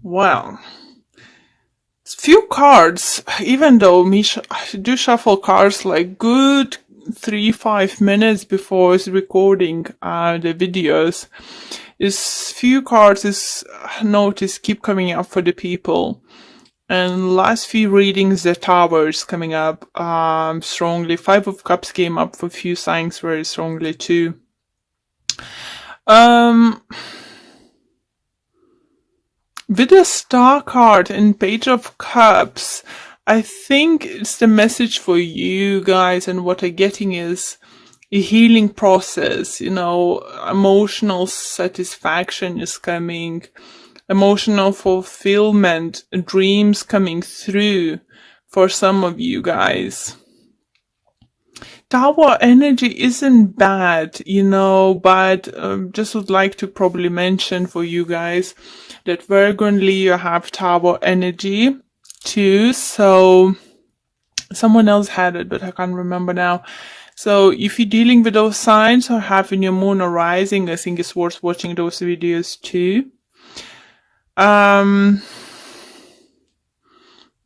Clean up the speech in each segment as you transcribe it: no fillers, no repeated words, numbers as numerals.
Well, few cards, even though I do shuffle cards like good 3-5 minutes before recording the videos, is few cards is notice keep coming up for the people. And last few readings, the Tower is coming up strongly. Five of Cups came up for a few signs very strongly too. With the Star card and Page of Cups, I think it's the message for you guys, and what I'm getting is a healing process, emotional satisfaction is coming, emotional fulfillment, dreams coming through for some of you guys. Tower energy isn't bad, but just would like to probably mention for you guys that Virgo you have Tower energy too. So someone else had it, but I can't remember now. So if you're dealing with those signs or having your moon or rising, I think it's worth watching those videos too.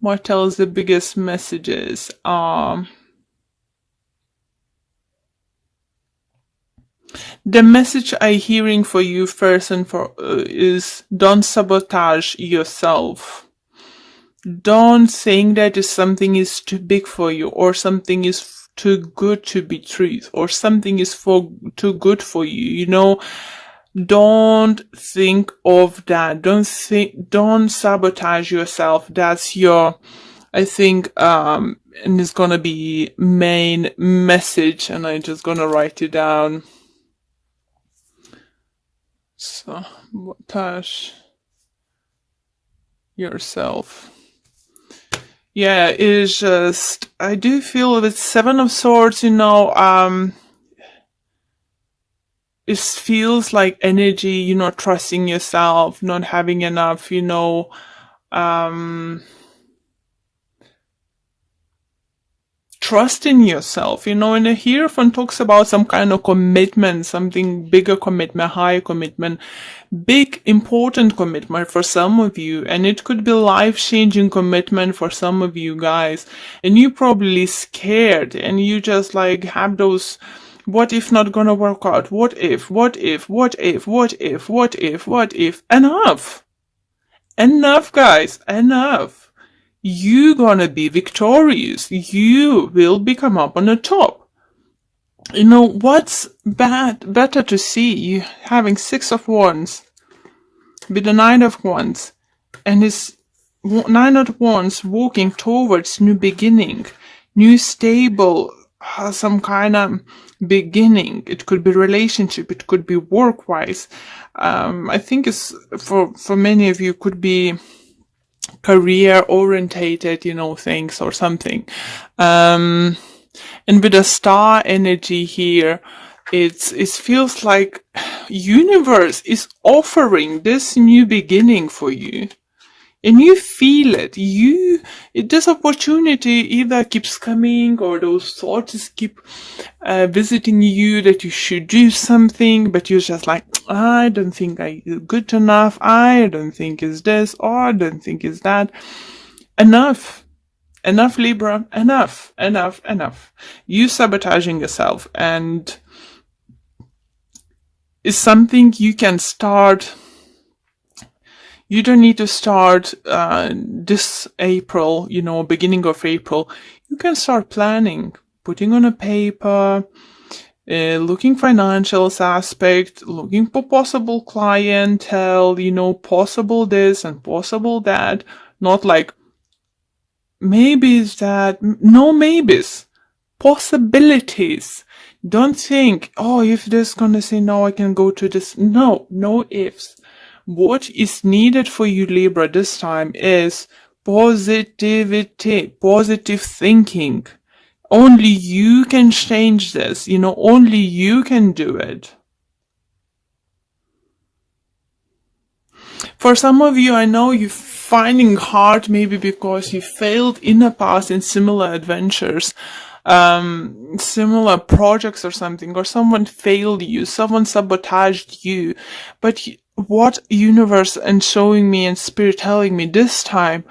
What else? The biggest messages? The message I'm hearing for you first and for is don't sabotage yourself. Don't think that something is too big for you, or something is too good to be truth, or something is too good for you. Don't think of that. Don't sabotage yourself. That's your, I think, and it's gonna be main message, and I'm just gonna write it down. Sabotage yourself. Yeah, it's just, I do feel with Seven of Swords, it feels like energy, you're not trusting yourself, not having enough, trust in yourself, and the Hierophant talks about some kind of commitment, something bigger commitment, higher commitment, big important commitment for some of you, and it could be life-changing commitment for some of you guys, and you're probably scared, and you just like have those, what if not gonna work out, what if, enough guys, enough. You're gonna be victorious. You will become up on the top. What's better to see you having Six of Wands with the Nine of Wands, and his Nine of Wands walking towards new beginning, new stable, some kind of beginning. It could be relationship, it could be work-wise. I think it's for many of you could be career orientated, things or something. And with the Star energy here, it feels like universe is offering this new beginning for you. And you feel it. This opportunity either keeps coming, or those thoughts keep visiting you that you should do something, but you're just like, I don't think I'm good enough. I don't think it's this, or I don't think it's that. Enough, Libra. Enough. You sabotaging yourself, and it's something you can start. You don't need to start this April, beginning of April. You can start planning, putting on a paper, looking financial aspect, looking for possible clientele, possible this and possible that. Not like maybes that, no maybes, possibilities. Don't think, oh, if this gonna say no, I can go to this. No ifs. What is needed for you, Libra, this time is positivity, positive thinking. Only you can change this, only you can do it. For some of you, I know you're finding hard maybe because you failed in the past in similar adventures, similar projects or something, or someone failed you, someone sabotaged you, but what universe and showing me and spirit telling me this time,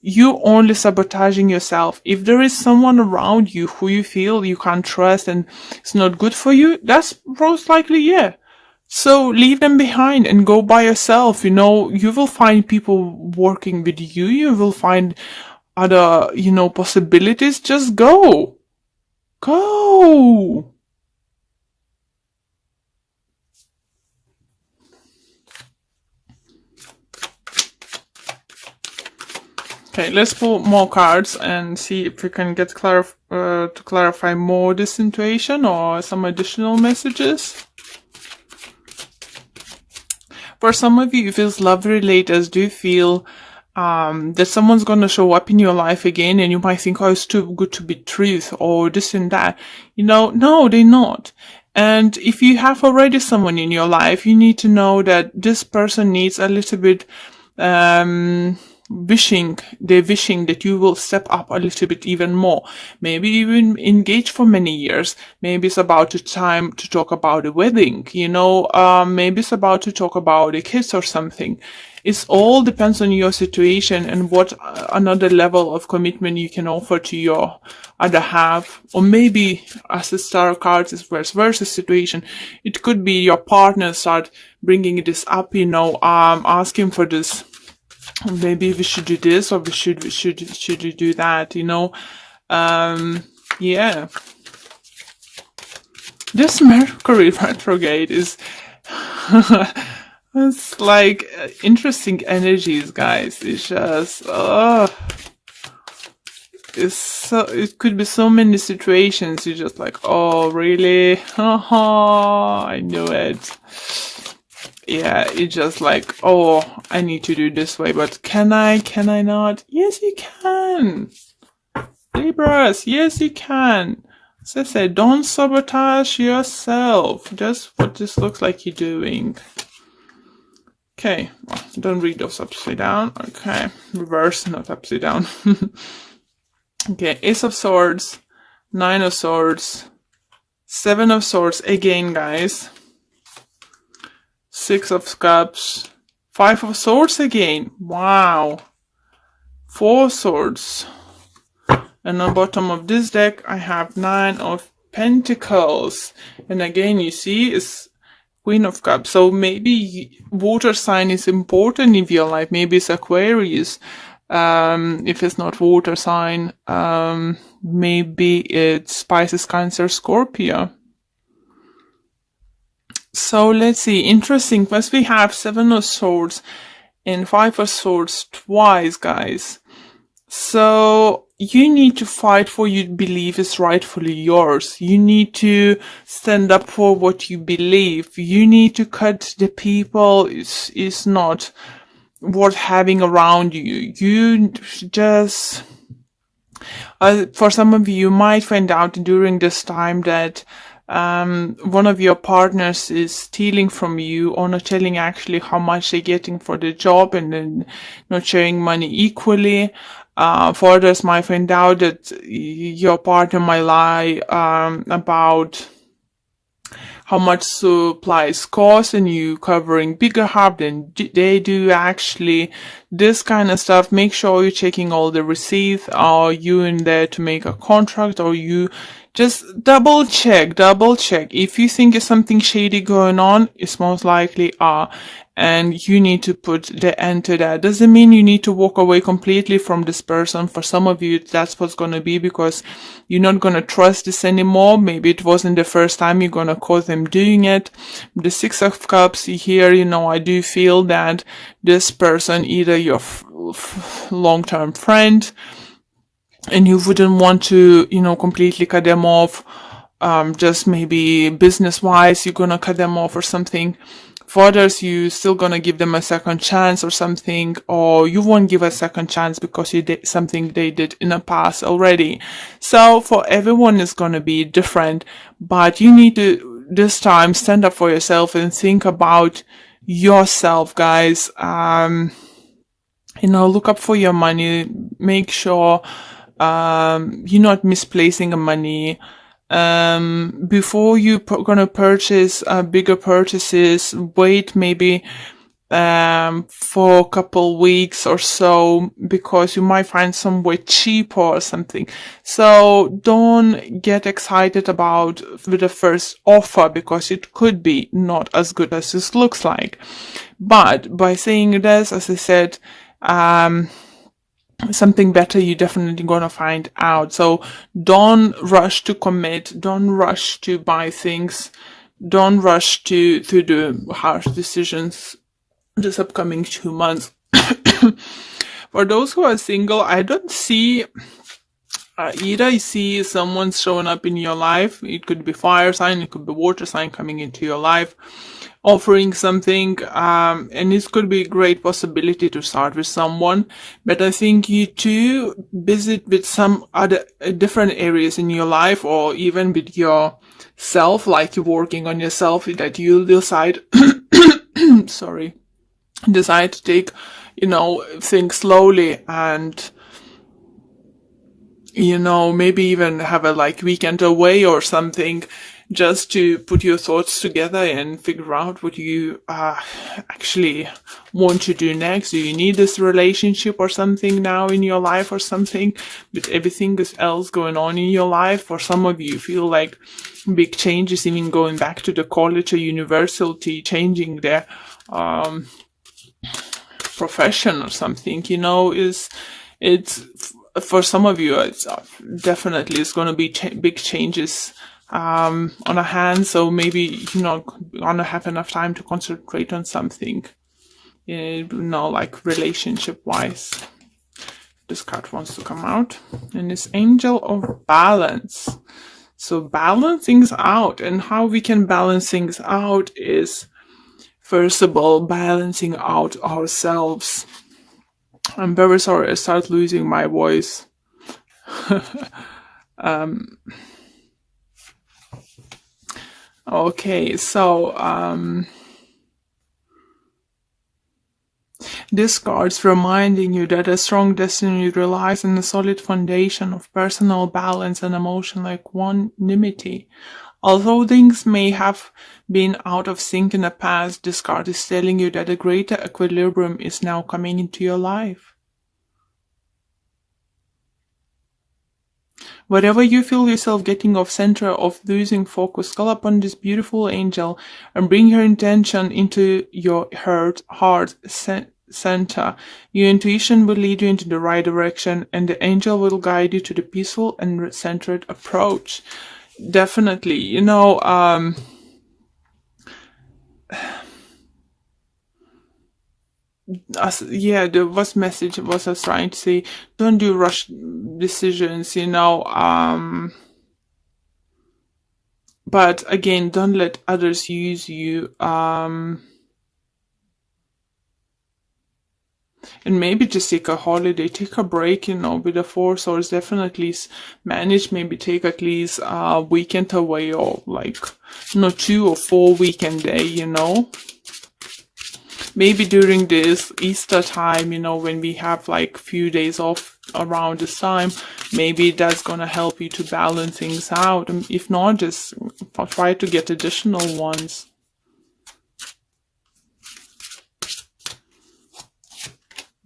you only sabotaging yourself. If there is someone around you who you feel you can't trust and it's not good for you, that's most likely, yeah. So leave them behind and go by yourself. You know, you will find people working with you. You will find other, possibilities. Just go. Go. Okay, let's pull more cards and see if we can get to clarify more this intuition or some additional messages. For some of you, if it's love related, do you feel that someone's gonna show up in your life again, and you might think, oh, it's too good to be truth, or this and that. No, they're not. And if you have already someone in your life, you need to know that this person needs a little bit wishing that you will step up a little bit even more. Maybe even engage for many years. Maybe it's about the time to talk about a wedding, maybe it's about to talk about a kids or something. It all depends on your situation and what another level of commitment you can offer to your other half. Or maybe, as the star cards is vice versa situation, it could be your partner start bringing this up, asking for this. Maybe we should do this, or we should do that, yeah. This Mercury retrograde is it's like interesting energies, guys. It's just it could be so many situations. You're just like, oh really? I knew it. Yeah, it's just like, oh, I need to do this way, but can I not? Yes, you can. Libras, yes, you can. As I said, don't sabotage yourself. Just what this looks like you're doing. Okay, well, don't read those upside down. Okay, reverse, not upside down. Okay, Ace of Swords, Nine of Swords, Seven of Swords again, guys. Six of Cups, Five of Swords again. Wow. Four Swords. And on bottom of this deck, I have Nine of Pentacles. And again, you see, it's Queen of Cups. So maybe water sign is important in your life. Maybe it's Aquarius. If it's not water sign, maybe it's Pisces, Cancer, Scorpio. So let's see. Interesting. First we have Seven of Swords and Five of Swords twice, guys. So you need to fight for what you believe is rightfully yours. You need to stand up for what you believe. You need to cut the people is not worth having around you. You just for some of you might find out during this time that one of your partners is stealing from you or not telling actually how much they're getting for the job and then not sharing money equally. For others might find out that your partner might lie about how much supplies cost and you covering bigger half than they do actually. This kind of stuff, make sure you're checking all the receipts. Are you in there to make a contract, or you just double check. If you think there's something shady going on, it's most likely and you need to put the end to that. Doesn't mean you need to walk away completely from this person. For some of you, that's what's going to be, because you're not going to trust this anymore. Maybe it wasn't the first time you're going to cause them doing it. The Six of Cups here, I do feel that this person, either your long-term friend, and you wouldn't want to, completely cut them off. Just maybe business-wise, you're going to cut them off or something. For others, you still gonna give them a second chance or something, or you won't give a second chance because you did something they did in the past already. So for everyone, it's gonna be different, but you need to this time stand up for yourself and think about yourself, guys. Look up for your money. Make sure you're not misplacing the money. Before you gonna purchase bigger purchases, wait maybe for a couple weeks or so, because you might find somewhere cheaper or something. So don't get excited about with the first offer, because it could be not as good as this looks like. But by saying this, as I said, something better you're definitely gonna find out. So don't rush to commit, don't rush to buy things, don't rush to do harsh decisions this upcoming 2 months. For those who are single, I don't see either. I see someone showing up in your life. It could be fire sign, it could be water sign coming into your life, offering something, and this could be a great possibility to start with someone. But I think you too busy with some other different areas in your life, or even with yourself, like you're working on yourself, that you'll decide sorry, decide to take, things slowly, and maybe even have a weekend away or something, just to put your thoughts together and figure out what you actually want to do next. Do you need this relationship or something now in your life, or something, with everything else going on in your life? For some of you feel like big changes, even going back to the college or university, changing their profession or something, it's for some of you, it's definitely it's going to be big changes on a hand. So maybe you're not going to have enough time to concentrate on something, like relationship wise. This card wants to come out, and it's Angel of Balance. So balance things out, and how we can balance things out is, first of all, balancing out ourselves. I'm very sorry, I start losing my voice. Okay, so this card's reminding you that a strong destiny relies on a solid foundation of personal balance and emotional equanimity. Although things may have been out of sync in the past, this card is telling you that a greater equilibrium is now coming into your life. Wherever you feel yourself getting off center, of losing focus, call upon this beautiful angel and bring her intention into your heart center. Your intuition will lead you into the right direction, and the angel will guide you to the peaceful and centered approach. Definitely, the message was us trying to say, don't do rush decisions, but again, don't let others use you, and maybe just take a holiday, take a break, with the Four Swords. Definitely manage, maybe take at least a weekend away, or 2 or 4 weekend day, Maybe during this Easter time, when we have few days off around this time, maybe that's gonna help you to balance things out. If not, just try to get additional ones.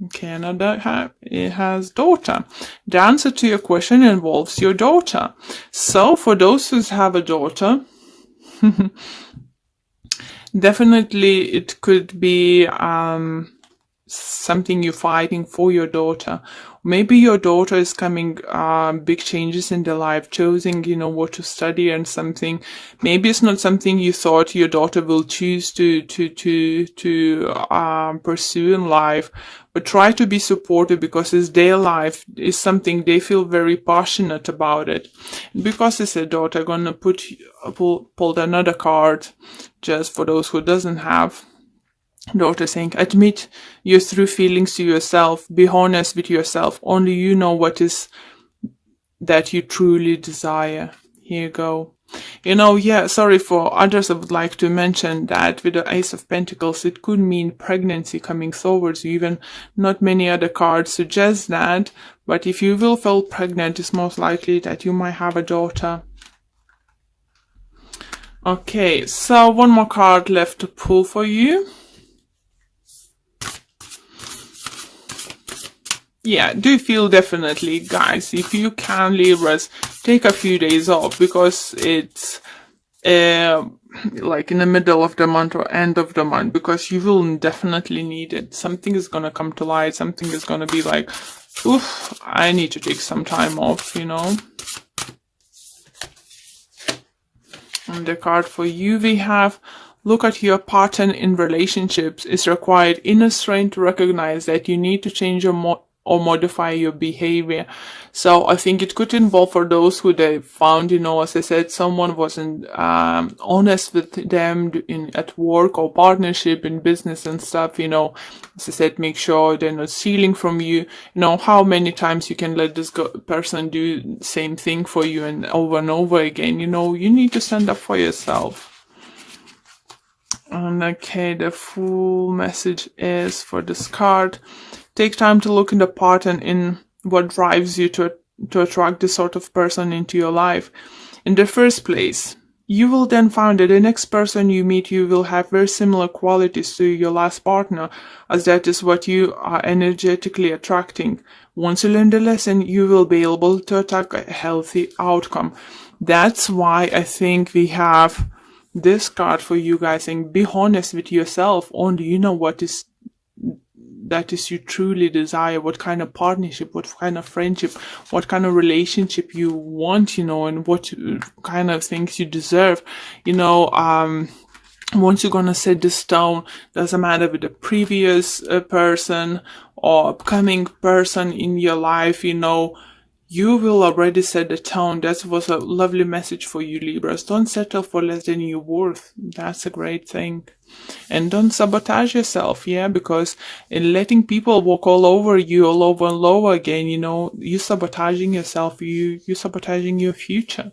Okay, another it has daughter. The answer to your question involves your daughter. So for those who have a daughter, definitely it could be something you're fighting for your daughter. Maybe your daughter is coming big changes in their life, choosing what to study and something. Maybe it's not something you thought your daughter will choose to pursue in life, but try to be supportive, because it's their life, is something they feel very passionate about it. And because it's a daughter, I'm gonna pull another card just for those who doesn't have daughter, saying, admit your true feelings to yourself, be honest with yourself, only you know what is that you truly desire. Here you go. Sorry, for others, I would like to mention that with the Ace of Pentacles, it could mean pregnancy coming towards you. Even not many other cards suggest that, but if you will feel pregnant, it's most likely that you might have a daughter. Okay, so one more card left to pull for you. Yeah, do feel definitely, guys, if you can, Libras, take a few days off, because it's like in the middle of the month or end of the month, because you will definitely need it. Something is gonna come to light, something is gonna be like, oof, I need to take some time off, you know. And the card for you we have, look at your pattern in relationships. It's required inner strength to recognize that you need to change or modify your behavior. So I think it could involve, for those who they found, you know, as I said, someone wasn't honest with them at work or partnership in business and stuff, you know. As I said, make sure they're not stealing from you. You know, how many times you can let this person do the same thing for you and over again. You know, you need to stand up for yourself. And okay, the full message is for this card. Take time to look in the pattern in what drives you to attract this sort of person into your life. In the first place, you will then find that the next person you meet, you will have very similar qualities to your last partner, as that is what you are energetically attracting. Once you learn the lesson, you will be able to attract a healthy outcome. That's why I think we have this card for you guys, saying be honest with yourself. Only you know what is that is you truly desire, what kind of partnership, what kind of friendship, what kind of relationship you want, you know, and what kind of things you deserve, you know. Once you're gonna set this tone, doesn't matter with the previous person or upcoming person in your life, you know, you will already set the tone. That was a lovely message for you, Libras. Don't settle for less than you're worth. That's a great thing. And don't sabotage yourself, yeah, because in letting people walk all over you, all over and over again, you know, you're sabotaging yourself, you're sabotaging your future.